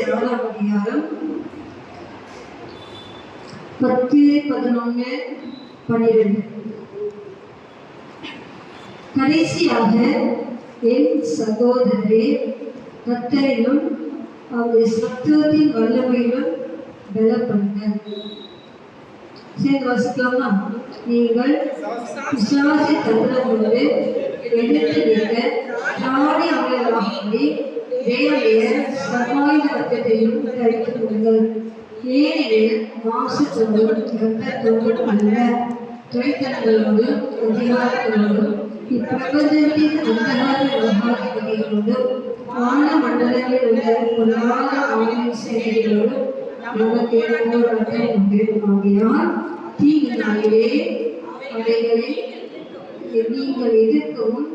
6ஆம் அதிகாரம் 10, 11, 12. கடைசியாக என் சகோதரரே, கர்த்தரிலும் அவருடைய சத்துவத்தின் வல்லமையிலும் பலப்படுங்கள். சேர்ந்து வாசிக்கலாமா? நீங்கள் விசுவாசி தந்திரங்களோடு எதிர்த்து நிற்க திராணி அவர்களாகி தேவைய சர்வாயுத வர்க்கத்தையும் தரித்துக் கொள்ளுங்கள். ஏனெனில் மாம்சத்தோடும் இரத்தத்தோடும் அல்ல, துரைத்தனங்களோடும் அதிகாரங்களோடும் இப்பிரபஞ்சத்தின் அந்தகார விவகாரங்களோடும் வான மண்டலங்களில் உள்ள பொல்லாத ஆவியின் சேனைகளோடும் நமக்கு போராட்டம் உண்டு. ஆகையால் தீங்கு நாளிலே அவைகளை நீங்கள் எதிர்க்கவும்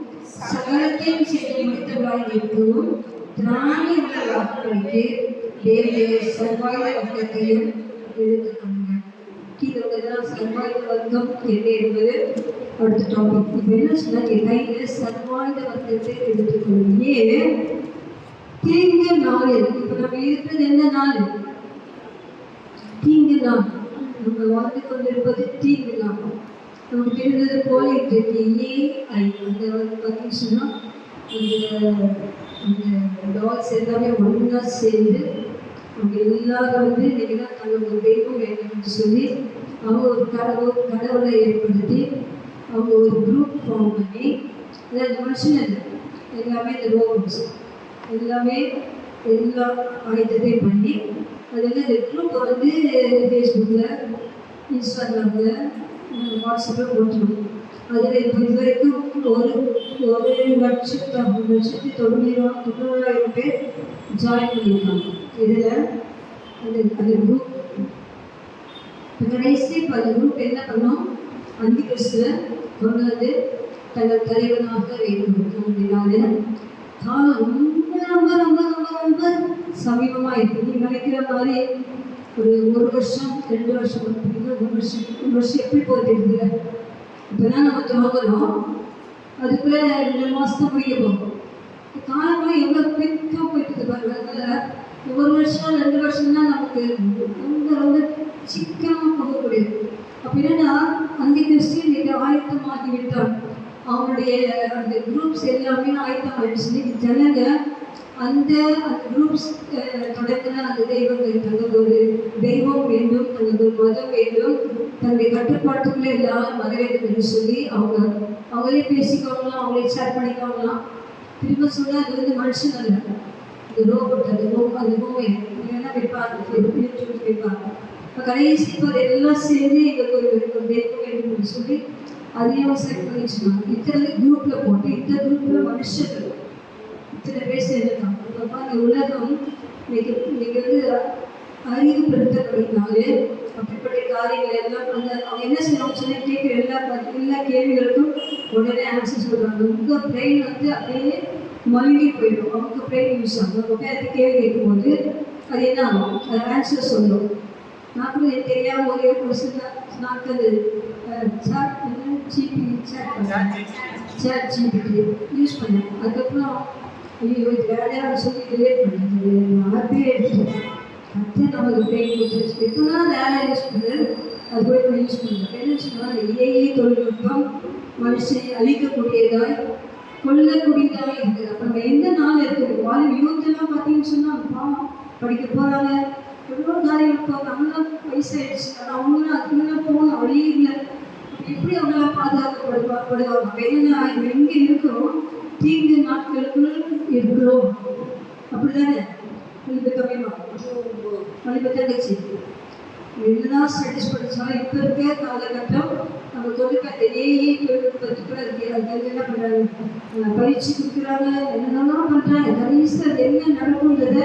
சகலத்தையும் செய்து முடித்தவராய் இருக்கவும் திராணி உள்ளவர்களுக்கு தேவைய சர்வாயுத வர்க்கத்தையும் எடுத்துக் கொள்ளுங்கள். கீழே சர்வாயுத வர்க்கம் என்ன என்பது அடுத்த டாபிக். இப்போ என்ன சொன்னாங்க? கையில சர்வாயுத வர்க்கத்தை எடுத்துக் கொள்ளுங்க. ஏன் தீங்கு நாளில் இப்போ நம்ம இருக்கிறது என்ன நாள்? தீங்கு நாள். நம்ம வாழ்ந்து கொண்டிருப்பது தீங்கு நாள். நமக்கு தெரிந்தது போல இன்றைக்கு ஏஐ அந்த பார்த்தீங்கன்னு சொன்னால் அந்த டால்ஸ் எல்லாமே ஒன்றா சேர்ந்து அவங்க எல்லாரும் இன்னைக்கு தான் தங்கள் தெய்வம் வேண்டும் என்று சொல்லி அவங்க ஒரு கடவுளை ஏற்படுத்தி அவங்க ஒரு குரூப் ஃபார்ம் பண்ணி அதாவது மனுஷன் இல்லை, எல்லாமே இந்த ரோபோட்ஸ் எல்லாமே எல்லா ஆயுதத்தையும் பண்ணி அதில் இந்த குரூப்பை ஃபேஸ்புக்கில், இன்ஸ்டாகிராமில், வாட்ஸ்அப்பில் போட்டுருவோம். அதில் இப்போ இது வரைக்கும் 1,90,000 பேர் ஜாயின் பண்ணியிருக்காங்க. இதில் அந்த குரூப் கடைசி அந்த குரூப் என்ன பண்ணோம்? அந்தி கிறிஸ்துவை கொண்டு வந்து தங்கள் தலைவனாக வைக்கணும். அப்படின்னால காலம் ரொம்ப ரொம்ப ரொம்ப ரொம்ப ரொம்ப சமீபமாக இருக்குது. நீங்கள் நினைக்கிற மாதிரி ஒரு வருஷம் 2 வருஷம் ஒரு வருஷம் எப்படி போகுது இருக்குல்ல? இப்போதான் நம்ம துவங்குறோம், அதுக்குள்ளே 2 மாதம் முடிக்க போகும். காலமாக எவ்வளோ குயிக்காக போயிட்டு பாருங்க. அதனால் 1 வருஷம் 2 வருஷம்னா நமக்கு ரொம்ப ரொம்ப சீக்கிரமாக போகக்கூடியது. அப்போ என்னன்னா அங்கே கிறிஸ்து இன்னைக்கு ஆயத்தமாகி விட்டான். அவனுடைய அந்த குரூப்ஸ் எல்லாமே ஆயத்தமாகிடுச்சு. ஜனங்க அந்த குரூப்ஸ் தொடங்கின அந்த தெய்வங்கள் தங்களுக்கு ஒரு தெய்வம் வேண்டும், தங்களுக்கு ஒரு மதம் வேண்டும், தன்னுடைய கட்டுப்பாட்டுக்குள்ளே எல்லாரும் மத வேண்டும் என்று சொல்லி அவங்களே பேசிக்கவங்களாம், அவங்களே ஷேர் பண்ணிக்கவங்களாம். திரும்ப சொன்னால் அது மனுஷன் அல்ல, அந்த ரோபோட், அந்த மூவை என்ன வைப்பாங்க, வைப்பாங்க. இப்போ கடைசி இப்போ எல்லாம் சேர்ந்து எங்களுக்கு ஒரு தெய்வம் வேண்டும் என்று சொல்லி அதையும் செட் பண்ணி வச்சுருவாங்க. இத்தனை குரூப்பில் போட்டு இந்த குரூப்பில் மனுஷர்கள் இத்தனை பேர் சேர்ந்துருக்காங்க. அப்போ அந்த உலகம் இன்னைக்கு அறிவுப்படுத்தப்படினாலே அப்படிப்பட்ட காரியங்கள் எல்லாம் அவங்க என்ன செய்வாங்க சொல்லி கேட்குற எல்லா கேள்விகளுக்கும் உடனே ஆன்சர் சொல்கிறாங்க. உங்கள் பிரெயின் அப்படியே மழுங்கி போயிடும். அவங்க பிரெயின் யூஸ் ஆகும். உடனே அது கேள்வி கேட்கும்போது அது என்ன ஆகும்? அது ஆன்சர் சொல்லும். நான் கூட எனக்கு தெரியாமல் ஒரே ஒரு சில நாட்கள் ஜிபிடி யூஸ் பண்ணேன். அதுக்கப்புறம் ஐயோ இது வேலையாக சொல்லி டிலேட் பண்ணுறது ஆப்பே எடுத்துட்டேன். அடுத்து நமக்கு பிரெயின் கொடுத்துருச்சு. எப்போதான் வேலை யூஸ் பண்ணுறது அது போய் யூஸ் பண்ணுறேன். என்ன சொன்னால் ஏஐ தொழில்நுட்பம் மனுஷனை அழிக்கக்கூடியதாய் கொல்லக்கூடியதாக இருக்குது. அப்போ நம்ம எந்த நாள் இருக்குது? யூத்தெல்லாம் பார்த்தீங்கன்னு சொன்னால் படிக்க போகிறாங்க, எவ்வளோ காரியம் இப்போ நம்மளாம் வயசாகிடுச்சு. அவங்களும் அதுக்குலாம் போகணும், வழியே இல்லை. எப்படி அவங்களாம் பாதுகாக்கப்படுவாங்க? என்னென்ன எங்கே இருக்கிறோம்? தீங்கு நாட்களுக்குள் இருக்கிறோம். அப்படிதானே? மணிபத்தங்கச்சி என்னதான் ஸ்டடிஸ் படித்தாலும் இப்போ இருக்க காலகட்டம் நம்ம தொழிற்கத்தை ஏஐ தொழில்நுட்பத்துக்குள்ள இருக்கு. அது என்ன பண்ணுறாங்க? பயிற்சி கொடுக்குறாங்க, என்னென்னலாம் பண்ணுறாங்க. கடைசியில் அது என்ன நடக்கும்ன்றதை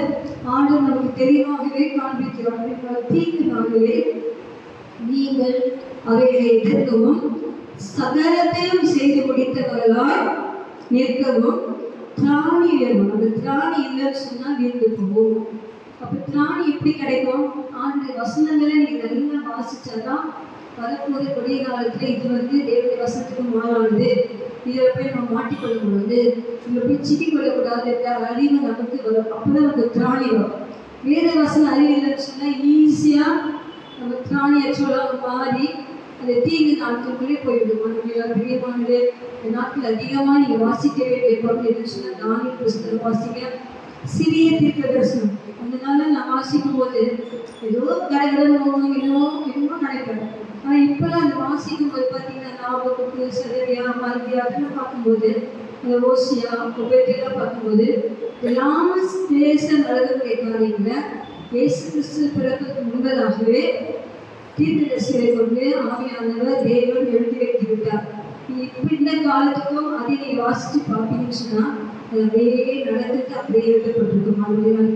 ஆண்டு நமக்கு தெளிவாகவே காண்பிக்கிறாங்க. தீங்கு நாளிலே நீங்கள் அவைகளை எதிர்க்கவும் சகலத்தையும் செய்து முடித்தவர்களாய் நிற்கவும் திராணி வேணும். அந்த திராணி இல்லைன்னு சொன்னால் வீழ்ந்து போகும். அப்போ திராணி எப்படி கிடைக்கும்? ஆண்டு வசனங்களை நீங்கள் நல்லா வாசிச்சாதான் வரப்போகிற கொடிய காலத்தில் இது தேவனுடைய வசனத்துக்கு மாறானது, இதில் போய் நம்ம மாட்டிக்கொள்ளக்கூடாது, இதில் போய் சிக்கிக்கொள்ளக்கூடாது என்ற அறிவு நமக்கு வரும். அப்போதான் நமக்கு திராணி வரும். வேத வசனம் அறிவில்லைன்னு சொன்னால் ஈஸியாக நம்ம திராணியற்றோலாம் மாறி அந்த தீங்கு நாட்களுக்குள்ளே போய்விடும். பிரியமானது இந்த நாட்கள் அதிகமாக நீங்கள் வாசிக்க வேண்டிய பொருள் எதுன்னு சொன்னால் தானியேல் புஸ்தகம் வாசிக்க, சிறிய தீர்க்க தரிசனம். அதனால நான் வாசிக்கும் போது ஏதோ கடைகடன் போகணும், என்னமோ நினைப்பேன். ஆனால் இப்போல்லாம் அந்த வாசிக்கும் போது பார்த்தீங்கன்னா ஞாபகத்துக்கு சதவியா மருதியா அதெல்லாம் பார்க்கும்போது, இந்த ஓசியா உபயோகெல்லாம் பார்க்கும்போது எல்லாம் தேச நடக்கக்கூடிய காரியங்களை இயேசு கிறிஸ்து பிறப்புக்கு முன்பதாகவே தீர்க்கதரிசிகளை கொண்டு ஆவியானவர் தேவன் எழுதி வைத்து விட்டார். இப்போ இந்த காலத்துக்கும் அதை நீ வாசித்து பார்ப்பீங்கன்னு சொன்னால் அது அப்படியே நடந்துட்டு அப்படியே எழுதப்பட்டிருக்கும். மறுபடியும்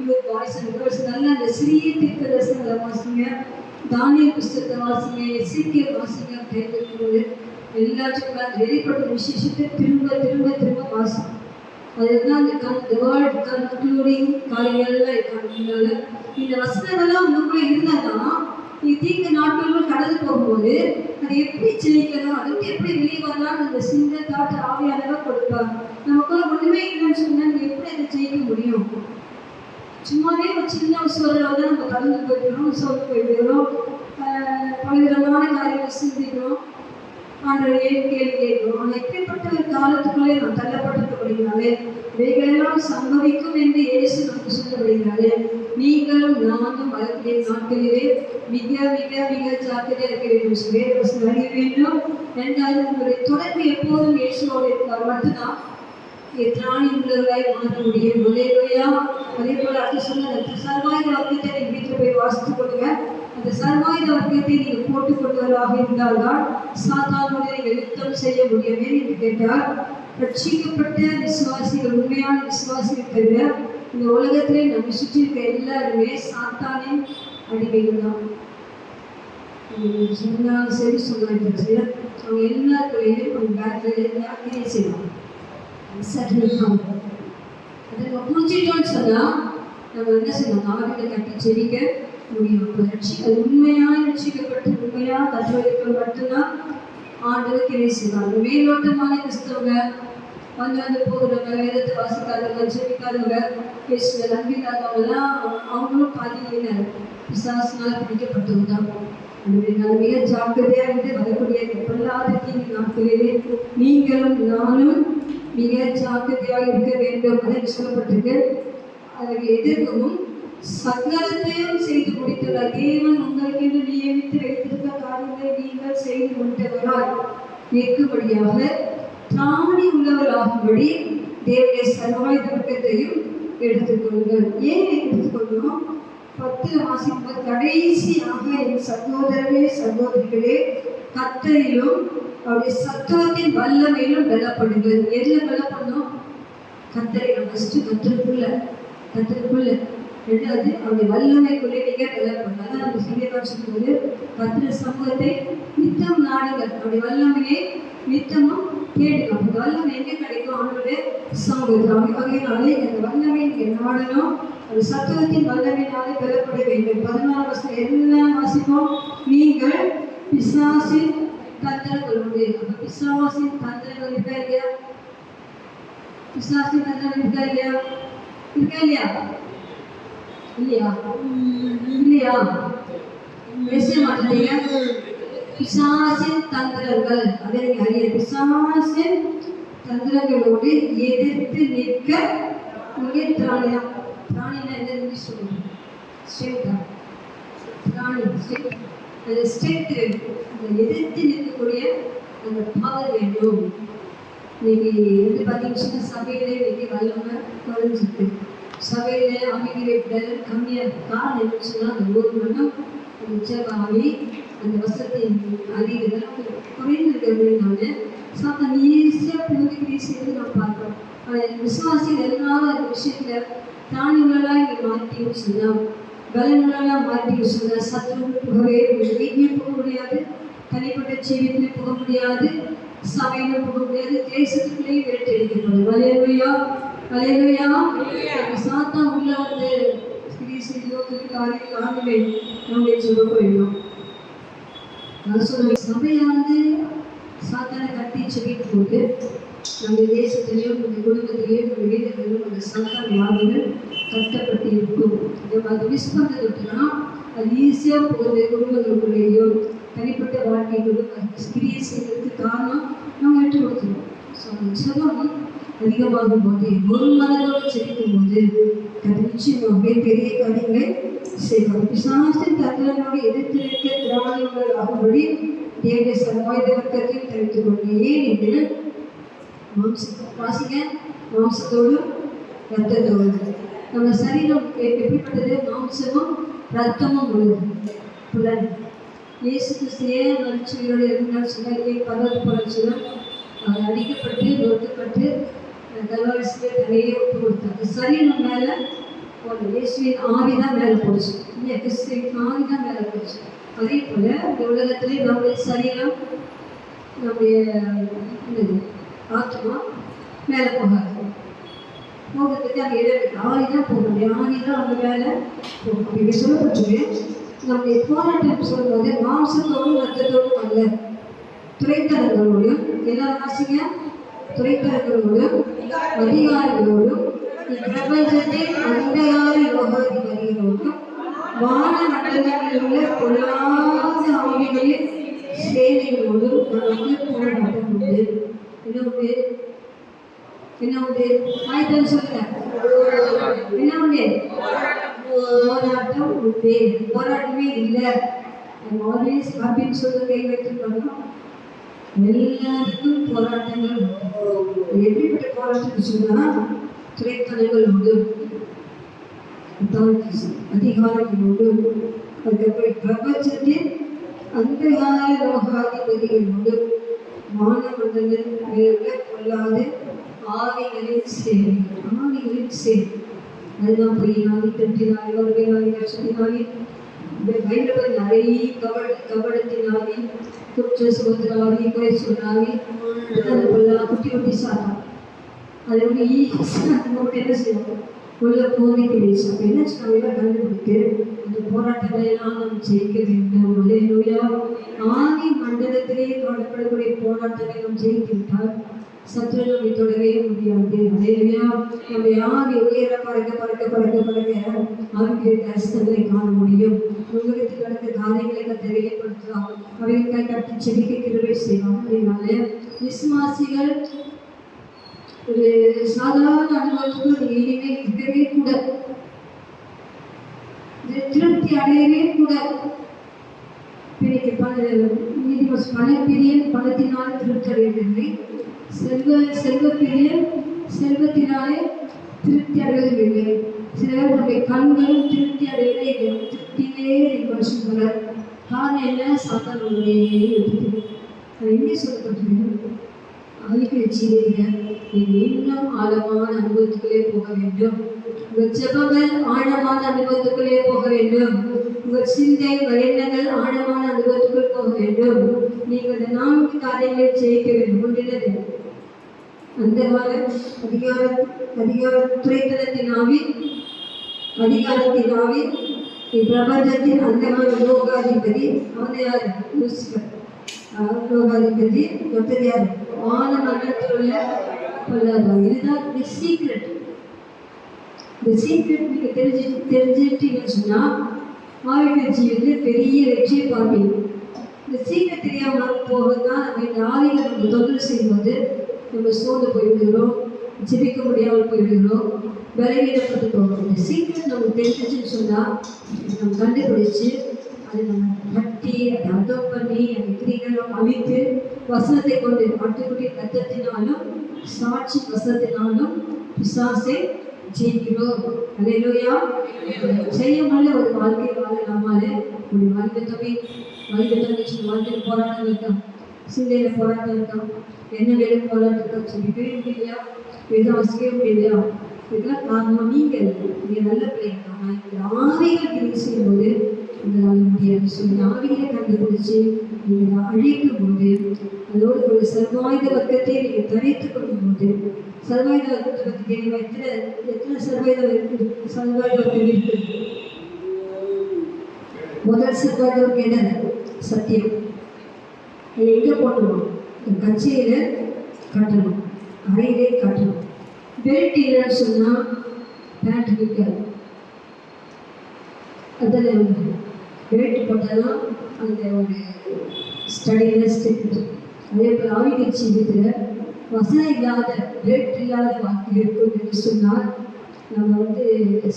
யூத் பாய்ஸ் அண்ட் கேர்ள்ஸ் நல்லா அந்த சிறிய தீர்க்கதரிசனங்களை வாசிங்க, தானியேல் புஸ்தகத்தை வாசிங்க, எசேக்கியேல் வாசிங்க. தேர்ந்தெடுக்கும்போது எல்லாத்துக்கும் அந்த வெளிப்பட்ட விசேஷத்தை திரும்ப திரும்ப திரும்ப வாசிக்கும். அதுதான் இந்த வேர்ல்ட் கன்க்ளூடிங் காரியங்கள்லாம் இருக்காங்க. இந்த வசனங்கள்லாம் உங்களுக்குள்ள இருந்தாதான் நீ தீங்கு நாட்களும் கடந்து போகும்போது அதை எப்படி ஜெயிக்கணும், அதை எப்படி வெளியே வரலாம்னு அந்த சின்ன தாட்டு ஆவியானவர் கொடுப்பார். நமக்குள்ள ஒன்றுமே இல்லைன்னு சொன்னால் நீ எப்படி அதை ஜெயிக்க முடியும்? சும்மாவே ஒரு சின்ன சூழலை தான் நம்ம கடந்து போயிடுறோம், சோர்ந்து போயிடுறோம், பலவிதமான காரியங்கள் சிந்திக்கிறோம், ஆண்டவரே கேள்வி கேட்கிறோம். ஆனால் எப்படிப்பட்ட ஒரு காலத்துக்குள்ளே நாம் தள்ளப்பட்டிருக்கப்படுகிறாரே, இவைகளெல்லாம் சம்பவிக்கும் என்று இயேசு நமக்கு சொல்லப்படுகிறாரே, நீங்களும் நானும் வரக்கூடிய நாட்களிலே மிக மிக மிக ஜாக்கிரதையாக இருக்க வேண்டும். வேதவசனம் அறிய வேண்டும். இரண்டாவது, உங்களுடைய தொடர்பு எப்போதும் இயேசுவோடு இருந்தால் மட்டும்தான் திராணி உள்ளவர்களாய் மாற முடியும். அல்லேலூயா. அதே போல அடுத்து சொன்ன அந்த சர்வாயுத வாக்கியத்தை நீங்கள் வீட்டில் போய் வாசித்துக் கொள்ளுங்க. அந்த சர்வாயுத வாக்கியத்தை நீங்கள் போட்டுக்கொள்வதாக இருந்தால்தான் சாத்தானோடு நீங்கள் யுத்தம் செய்ய முடியும். ஏன் என்று கேட்டால், ரட்சிக்கப்பட்ட விசுவாசிகள், உண்மையான விசுவாசிகள் தவிர இந்த உலகத்திலே நம்ம சுற்றி இருக்க எல்லாருமே சாத்தானின் அடிமைகள் தான். சொன்னாலும் சரி சொன்னாலும் சரி, அவங்க எல்லாருக்குள்ளேயும் அவங்க பேக்கிலே செய்வாங்க. அதை நம்ம புரிஞ்சிட்டோம்னு சொன்னால் நம்ம என்ன செய்யணும்? ஆவிகளை கட்டி செடிக்க முடியும். அது உண்மையாக ரட்சிக்கப்பட்டு உண்மையாக கற்றவர்கள் மட்டும்தான் ஆண்டவருக்கு இணை செய்வாங்க. மேலோட்டமான கிறிஸ்தவங்க, வந்து போகிறவங்க, வேதத்தை வாசிக்காதவங்க, ஜெபிக்காதவங்க, பேசுகிற நம்பிக்காதவங்கலாம் அவங்களும் பாதியினர் பிசாசினால் பிடிக்கப்பட்டவங்க தான். அதனால மிக ஜாக்கிரதையாக இருந்து வரக்கூடிய பொல்லாத தீங்கு நாட்களிலே நீங்களும் நானும் மிக ஜாக்கிரதையாக இருக்க வேண்டும். அதற்கு சொல்லப்பட்டிருக்கு, அதற்கு எதிர்க்கவும் சகலத்தையும் செய்து முடித்தவர் தேவன் உங்களுக்கு என்று நியமித்து வைத்திருக்க காரியங்களை நீங்கள் செய்து முடித்தவராய் இருக்கும்படியாக திராணி உள்ளவராகும்படி தேவனுடைய சர்வாயுத வர்க்கத்தையும் எடுத்துக்கொள்ளுங்கள். ஏன் எடுத்துக்கொள்ளும்? 10 வாசிக்கும்போது கடைசியாக என் சகோதரர்களே சகோதரிகளே கர்த்தரிலும் அவருடைய சத்துவத்தின் வல்லமையிலும் பலப்படுங்கள். எதில் பலப்படணும்? கர்த்தரை ஃபஸ்ட்டு கர்த்தருக்குள்ள ரெண்டாவது அவருடைய வல்லமைக்குள்ளே நீங்கள் பலப்படணும். அதான் நம்ம சங்கீதம் சொல்லும்போது கர்த்தர் சமூகத்தை நித்தம் நாடுங்கள், அவருடைய வல்லமையை நித்தமும் தேடுங்க. அந்த வல்லமை எங்கே கிடைக்கும்? அவனுடைய சமூகத்தில். வகையினாலே அந்த வல்லமை நீங்கள் நாடணும். அது சத்துவத்தின் வல்லமையினாலே பெறப்பட வேண்டும். 14 வருஷம் எல்லாம் வாசிப்போம். நீங்கள் பிசாசின் தந்திரங்கள் உண்டு. அப்போ பிசாசின் தந்திரங்கள் இருக்கா இல்லையா? பிசாசின் தந்திரங்கள் இருக்கா இல்லையா? இல்லையா? பேச மாட்டீங்க. பிசாசின் தந்திரங்கள், அதை நீங்கள் அறிய. பிசாசின் தந்திரங்களோடு எதிர்த்து நிற்க உங்களுடைய திராணியா. திராணினா என்ன சொல்லுங்க? ஸ்ட்ரென்த்தா? திராணி அந்த ஸ்ட்ரென்த் வேண்டும். அந்த எதிர்த்து நிற்கக்கூடிய அந்த பவர் வேண்டும். இன்னைக்கு வந்து பார்த்தீங்கன்னா சபையிலே இன்னைக்கு வல்லமை குறைஞ்சிருக்கு. சபையிலே அமைதியை விடல் கம்மியாக இருக்கு. காரணம் என்னன்னு சொன்னால் அந்த ஒரு மனம் அந்த ஜெபாவி அந்த வசத்தின் அறிவுகள் குறைந்திருக்கிறதுனால சாத்தான் ஈஸியாக பிள்ளைகளை செய்து நாம் பார்க்கிறோம். ஆனால் விசுவாசிகள் எல்லாரும் அந்த விஷயத்தில் தானியங்களெல்லாம் இங்கே மாற்றி சொன்னால், பலன்களெல்லாம் மாற்றி சொன்னால் சத்துரு புகவே வீட்லையும் போக முடியாது, தனிப்பட்ட ஜீவியத்திலையும் போக முடியாது, சபையிலும் போக முடியாது, தேசத்துக்குள்ளேயும் விரட்டடிக்கப்படும். அல்லேலூயா, அல்லேலூயா. சாத்தான் உள்ள வந்து செய்தியோ காரியமே நம்முடைய சொல்ல போயிடும். நான் சொல்லுவேன், சபையானது சாத்தானை கட்டி செடிட்டு போட்டு நம்ம தேசத்திலேயும் நம்ம குடும்பத்திலேயும் நம்ம வீடுகளிலும் அந்த சாத்தான் யாருங்கள் கட்டப்பட்டு இருக்கும். நம்ம அதை மிஸ் பண்ணுறதுனா அது ஈஸியாக போகுது. குடும்பங்களுக்குள்ளேயும் தனிப்பட்ட வாழ்க்கைகளும் அது கிரியை செய்கிறதுக்கு காரணம் நம்ம விட்டு கொடுத்துருவோம். ஸோ அந்த ஜெபம் அதிகமாகும் போது ஒரு மனதோடு ஜெபிக்கும் போது நிச்சயமாகவே பெரிய காரியங்களை செய்வார். பிசாசின் தந்திரங்களோடு எதிர்த்து நிற்க திராணிகள் ஆகும்படி தேவனுடைய சர்வாயுத வர்க்கத்தையும் தெரிவித்துக் கொண்டு ஏன் என்று மாம்சத்தோடும் ரத்தத்தோடு நம்ம சரீரம் எப்படிப்பட்டது? மாம்சமும் ரத்தமும் உள்ளது. புலன் இயேசு கிறிஸ்துவே மனுஷங்களோட இருந்தால் சொன்னாலே பரவ புரட்சியும் அடிக்கப்பட்டு நொறுக்கப்பட்டு கல்வாரிசிலே தலையே ஒப்பு கொடுத்தாங்க. சரீரம் மேலே ஒரு இயேசுவின் ஆவி தான் மேலே போச்சு, இல்லை கிறிஸ்துவின் ஆவி தான் மேலே போச்சு. அதே போல் இந்த உலகத்திலே நம்முடைய சரீரம் நம்முடைய ஆத்மா மேலே போகாது. போகிறதுக்கு அந்த இடம் ஆவி தான் போக முடியும். ஆவி தான் அவங்க மேலே போகும். அப்படி சொல்லப்பட்டு நம்முடைய போராட்டம் சொல்வது மாம்சத்தோடும் ரத்தத்தோடும் அல்ல, துறைத்தரங்களோடும் எல்லாம் வாசிங்க, துறைத்தரங்களோடும் அதிகாரிகளோடும் பிரபஞ்சத்தின் அந்தகார யோகாதிபதிகளோடும் வான மண்டலங்களில் உள்ள பொல்லாத ஆவிகளின் சேனைகளோடும் நமக்கு போராட்டம் உண்டு. என்ன உண்டு? ஆயத்தம் சொல்லுங்க. என்ன உண்டு? போராட்டம் உண்டு. போராட்டமே இல்லை. ஆல்வேஸ் அப்படின்னு சொல்லி கை வைத்துக்கணும். எல்லாருக்கும் போராட்டங்கள் உண்டு. எப்படிப்பட்ட போராட்டம் சொன்னா துறைத்தனங்கள் உண்டு, அதிகாரங்கள் உண்டு, அதுக்கப்புறம் பிரபஞ்சத்தின் அந்தகார லோகாதிபதிகள் உண்டு, மானமண்டல கொள்ளாத ஆவிகளின் சேவை. ஆவிகளின் சேவை அதுதான் பொய்யினாவி, கட்டினாவி, வருவினாவி, கஷ்டத்தினாவி, பைபிள் நிறைய கபடத்தினாவி, குற்ற சுதந்திராவி, குறை சொன்னாவி, குட்டி குட்டி சாதா அதை வந்து ஈஸியாக என்ன செய்யணும் உள்ள போதைக்கு வீசு. அப்போ என்ன சொன்னாங்க கண்டுபிடித்து அந்த போராட்டங்களை எல்லாம் நாம் ஜெயிக்க வேண்டும். அல்லேலூயா. ஆதி மண்டலத்திலே காணப்படக்கூடிய போராட்டங்களை நாம் ஜெயித்து விட்டால் சத்துரு நம்மை தொடவே முடியாது. அல்லேலூயா. நம்ம ஆவி உயர பறக்க பறக்க பறக்க பறக்க ஆவிக்குரிய தரிசனங்களை காண முடியும். உங்களுக்கு நடந்த காரியங்களை கற்று வெளிப்படுத்தலாம். அவைகளை கற்று செடிக்க கிருபை செய்வாங்க. அதனால விசுவாசிகள் ஒரு சாதாரண அனுபவத்துக்கு இனிமே இருக்கவே கூட, திருப்தி அடையவே கூட. பணப்பிரியன் பணத்தினால் திருப்தி அடையவில்லை, செல்வப்பிரியன் செல்வத்தினாலே திருப்தி அடைவதில்லை. சிலர் நம்முடைய கண்களும் திருப்தி அடைவதே இல்லை. திருப்தியிலே மனுஷன் காரணம் என்ன? சாத்தானுடைய எங்கே சொல்லப்பட்டிருக்கிறது? இன்னும் ஆழமான அனுபவத்துக்குள்ளே போக வேண்டும். உங்கள் ஜெபங்கள் ஆழமான அனுபவத்துக்குள்ளே போக வேண்டும். உங்கள் சிந்தை எண்ணங்கள் ஆழமான அனுபவத்துக்குள் போக வேண்டும். நீங்கள் இந்த 4 காரியங்களை ஜெயிக்க வேண்டும். ஒன்றினது அந்த அதிகார துறைத்தனத்தின் ஆவி, அதிகாரத்தின் ஆவி, பிரபஞ்சத்தின் அந்த யோகாதிபதி. அவன் யார்? லூசிபர் யோகாதிபதி. மற்றது யார்? வான மண்டலத்தில் உள்ள பொல்லாதவன். இதுதான் தி சீக்ரெட். இந்த சீக்ரெட் நீங்கள் தெரிஞ்சுட்டீங்கன்னு சொன்னால் ஆவிக ஜீவத்தில் பெரிய வெற்றியை பார்ப்பீங்க. இந்த சீக்ரெட் தெரியாமல் போகத்தான் நம்ம இந்த ஆவிகளை நம்ம தொந்தரவு செய்யும்போது நம்ம சோர்ந்து போய்விடுகிறோம், ஜெபிக்க முடியாமல் போய்விடுகிறோம், பலவீனப்பட்டு போகிறோம். இந்த சீக்ரெட் நமக்கு தெரிஞ்சிச்சுன்னு சொன்னால் நம்ம கண்டுபிடிச்சு அதை நம்ம கட்டி அதை அர்த்தம் பண்ணி அந்த கிரிகளும் அழித்து வசனத்தை கொண்டு ஆட்டுக்குட்டி ரத்தத்தினாலும் சாட்சி வசனத்தினாலும் பிசாசை ஜெயிக்கிறோம். அல்லேலூயா. செய்யமல்ல ஒரு வாழ்க்கை வாழ நம்மால ஒரு வாழ்க்கை வாழ்க்கையில் போராட்டம் இருக்கான், சிந்தையில் போராட்டம் இருக்கான், எண்ணெயில போராட்டம் இருக்கான்னு சொல்லிட்டு இல்லையா, எதுவும் வாசிக்கவே முடியலையா? இதெல்லாம் காரணம் நீங்கள் நல்ல பிள்ளைங்க. ஆனால் இந்த ஆவிகள் கிரியை செய்யும்போது உங்களால் முடியாது. சொல்லி ஆவிகளை கண்டுபிடிச்சு நீங்கள் அழிக்கும் போது அதோடு ஒரு சர்வாயுத வர்க்கத்தை நீங்கள் தரித்துக் கொள்ளும் போது, சர்வாயுத வர்க்கத்தை பற்றி தெரியுமா? எத்தனை சர்வாயுத வர்க்கம் இருக்கு? முதல் சர்வாயுதம் என்னது? சத்தியம். அதை எங்கே போடணும்? கட்சியில் கட்டணும், அறையிலே கட்டணும். பெல்ட் இல்லைன்னு சொன்னால் பேண்ட் நிற்காது. அதில் பெல்ட் போட்டாலும் அந்த ஒரு ஸ்டடினஸ் இருக்குது. அதே போல் ஆவிக ஜீவியத்தில் வசனம் இல்லாத பெல்ட் இல்லாத வாக்கு இருக்கும் என்று சொன்னால் நம்ம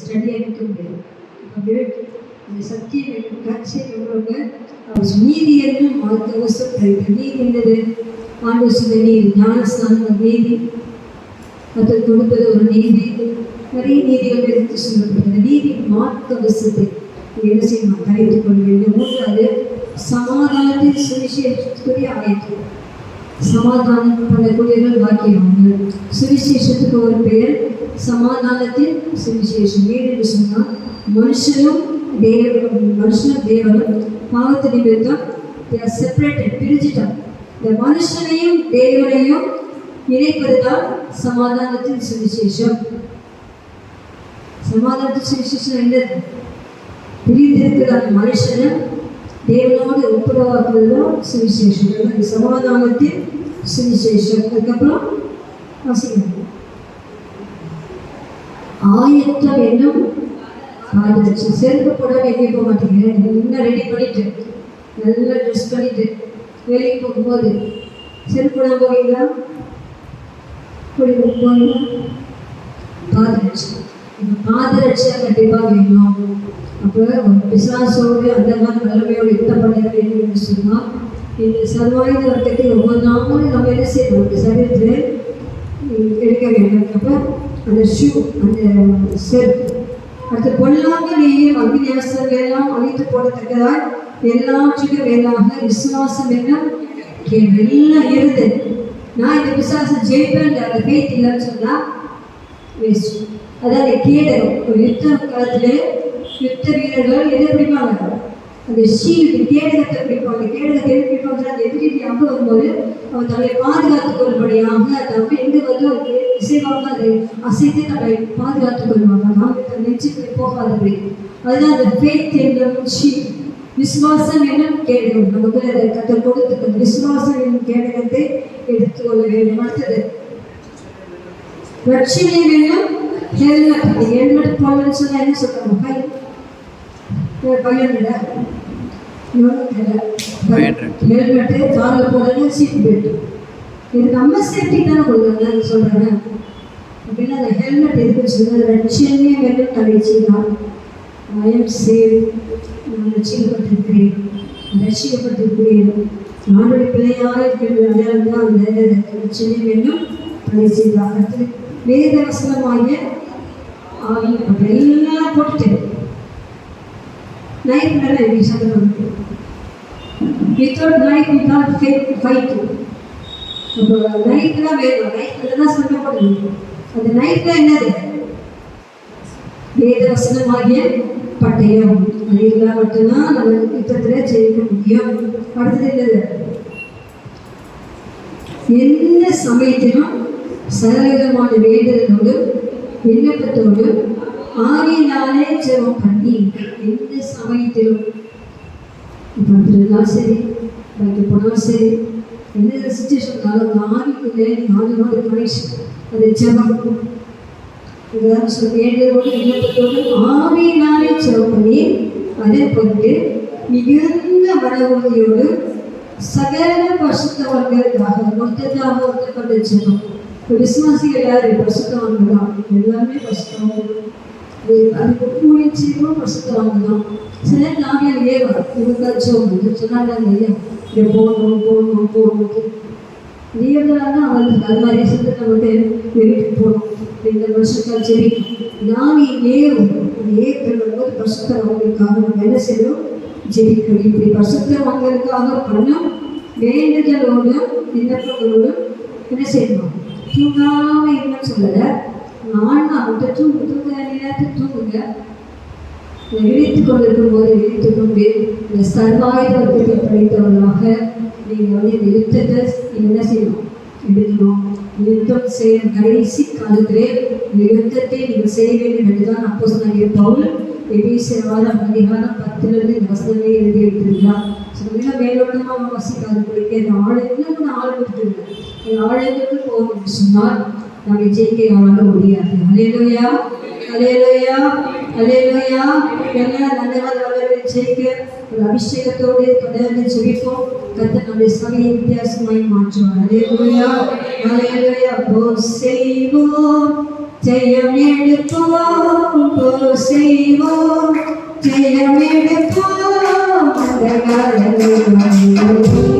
ஸ்டடியாக இருக்க முடியாது. இப்போ பெல்ட் அந்த சத்தியம் கட்சியை உள்ளவங்க அவர் நீதி என்னும் மார்க்கவசம் நீதி என்னது? ஆண்டவர் சொன்ன நீதி, ஞானஸ்நானம் நீதி, அதை கொடுப்பது ஒரு நீதி. நிறைய நீதிகள் எடுத்து சொல்லப்படுகிறது. நீதி மார்க்கவசத்தை என்ன செய்யணும்? கரைத்துக் கொள்ள வேண்டும். மூன்றாவது சமாதானத்தின் சுவிசேஷத்துக்குரிய ஆயத்தம். சமாதானம் பண்ணக்கூடியவர்கள் பாக்கியவான்கள். சுவிசேஷத்துக்கு ஒரு பெயர் சமாதானத்தின் சுவிசேஷம். ஏன் என்று சொன்னால் மனுஷனும் தேவனும் பாவத்து நிமித்தம் செப்பரேட்டட், பிரிச்சுட்டான். இந்த மனுஷனையும் தேவனையும் இணைப்பதுதான் சமாதானத்தின் சுவிசேஷம். சமாதானத்தின் சுவிசேஷம் என்னது? பிரிந்திருக்கிற மனுஷனும் தேவனோடு ஒப்புரவாக்குவதுதான் சுவிசேஷம். சமாதானத்தின் சுவிசேஷம். அதுக்கப்புறம் ஆயத்தம் என்னும் பாதரட்சி. செருப்பு போட எங்கே போக மாட்டேங்க, இன்னும் ரெடி பண்ணிட்டு நல்லா ட்ரெஸ் பண்ணிட்டு வேலைக்கு போகும்போது செருப்பு போட போவீங்களா? போவீங்களா? பாதரட்சி. இப்போ பாதரட்சியாக கண்டிப்பாக வேணும். அப்போ ஒரு பிசாசோடு அந்த மாதிரி நிலைமையோடு யுத்தம் பண்ண வேண்டும் என்று சொன்னால் இந்த சர்வாயுத வர்க்கத்தை ஒவ்வொரு நாளும் நம்ம என்ன செய்யணும்? அந்த சரீரத்தில் எடுக்க வேண்டும். அப்போ அந்த ஷூ, அந்த செருப்பு. அடுத்து பொல்லாத நீயும் அக்னியாசம் எல்லாம் அழித்து போடத்தக்கதால் எல்லாவற்றுக்கும் மேலாக விசுவாசம் எல்லாம் எல்லாம் இருந்து நான் இந்த விசுவாசம் ஜெயிப்பேன் அந்த ஃபெய்த் இல்லைன்னு சொன்னால் வேஸ்ட். அதாவது கேடகம். ஒரு யுத்த காலத்தில் யுத்த வீரர்கள் எதை பிடிப்பாங்க? அந்த ஷீல்டு, கேடகத்தை பிடிப்பாங்க. கேடகத்தை எது பிடிப்பாங்க? அந்த எதிரி அம்பு வரும்போது அவன் தன்னை பாதுகாத்துக் கொள்படியாக தம்பி எங்கே வந்து இசைவாக அதை அசைத்து தன்னை பாதுகாத்துக் கொள்வாங்க. நாங்கள் தன் நெச்சுக்கு போகாதபடி. அதுதான் அந்த ஃபெய்த் என்ற ஷீல்டு. விசுவாசம் என்னும் கேடகம். நமக்கு அதை கற்று கொடுத்து விசுவாசம் என்னும் கேடகத்தை எடுத்துக்கொள்ள வேண்டும். அடுத்தது ரட்சணை என்னும் ஹெல்மெட். ஹெல்மெட் போடணும்னு சொன்னால் என்ன சொல்றாங்க? பையன் ஹெல்மெட்டு, காரில் போடணும், சீட் பெல்ட். இது நம்ம சேஃப்டி தானே கொடுக்குறாங்க சொல்கிறாங்க. அப்படின்னா அந்த ஹெல்மெட் எதுக்கு சொல்லுங்கள்? ரட்சணை என்னும் தலைச்சிதான். ஐ எம் சேவ், நான் ரட்சிக்கப்பட்டிருக்கிறேன், ரட்சிக்கப்பட்டிருக்கிறேன், நானுடைய பிள்ளையாக இருக்கிறது. அடையாளம் தான் அந்த ரட்சணை என்னும் தலைச்சிதான். அடுத்து வேத வசனமாகிய ஆவி. அப்போ எல்லாம் போட்டுட்டு நைஃப் மேலே எப்படி சதம் without knife we can't fight. அப்போ நைஃப்லாம் வேணும். நைஃப்ல தான் சொல்லப்படுது. அந்த நைஃப்ல என்னது? வேத வசனமாகிய பட்டயம். அது இருந்தால் மட்டும்தான் நம்ம யுத்தத்தில் ஜெயிக்க முடியும். அடுத்தது என்னது? எந்த சமயத்திலும் சகலவிதமான வேதனோடு விண்ணப்பத்தோடு ஆவியினாலே ஜெபம் பண்ணி எந்த சமயத்திலும் படுத்துறதுனாலும் சரி, பைக்கு போனாலும் சரி, எந்த சுச்சுவேஷன்னாலும் ஆவிக்குள்ளே ஆவியோட கனெக்ஷன், அது ஜெபம். இதுதான் சொல்லி வேண்டதோடு விண்ணப்பத்தோடு ஆவியினாலே ஜெபம் பண்ணி அதை பொறுத்து மிகுந்த மன உறுதியோடு சகல பரிசுத்தவான்களுக்காக மொத்தத்தாக ஒத்துக்கொண்ட ஜெபம். இப்போ விசுவாசிகள் யார்? பரிசுத்தவான்கள் தான். எல்லாமே பரிசுத்தவான்கள். அதுக்கு ஊழியம் செய்வோம் பரிசுத்தவான்கள் தான். சில நாங்கள் ஏவா இவங்க சொன்னாங்க இல்லையா, இங்கே போகணும் போகணும் போகணும் லீவ்லாம் அவங்களுக்கு அது மாதிரி சொல்லி நமக்கு வீட்டுக்கு போகணும். இந்த வருஷத்தால் சரி நான் ஏறும் ஏற்று வரும்போது பரிசுத்தவான்களுக்காக நம்ம என்ன செய்யணும்? ஜெபிக்கணும். இப்படி பரிசுத்தவான்களுக்காக பண்ணோம் வேண்டுதலோடு விண்ணப்பங்களோடு என்ன செய்யணும்? தூங்காமல் இல்லைன்னு சொல்லலை, நான் மட்டும் தூங்க நேரத்தை தூங்குங்க. விழித்து கொண்டிருக்கும் போது விழித்து கொண்டு இந்த சர்வாயுதத்தை படைத்தவர்களாக நீங்கள் இந்த யுத்தத்தை என்ன செய்யணும்? எடுக்கணும். யுத்தம் செய்ய கடைசி காலத்திலே இந்த யுத்தத்தை நீங்கள் செய்ய வேண்டும் என்றுதான் அப்போஸ்தலனாகிய பவுல் எபேசியர் 6:10 இந்த வசனங்களை எழுதி வைத்திருக்கிறார். மிக மேலோட்டமாக வசிக்காது பிடிக்க இந்த ஆளுநருக்கு ஆள் கொடுத்துருங்க. இந்த ஆளுநருக்கு போகணும்னு சொன்னால் நம்ம ஜெயிக்க யாராலும் முடியாது. அல்லேலூயா. அல்லேலூயா அல்லேலூயா. எல்லா நல்லவர் வல்லவரை ஜெயிக்க ஒரு அபிஷேகத்தோடு தொடர்ந்து ஜெபிப்போம். கர்த்தர் நம்முடைய சபையை வித்தியாசமாய் மாற்றுவார். அல்லேலூயா அல்லேலூயா. போர் செய்வோம் ஜெயம் எடுப்போம், போர் செய்வோம் ஜெயம் எடுப்போம். அந்த காலத்தில்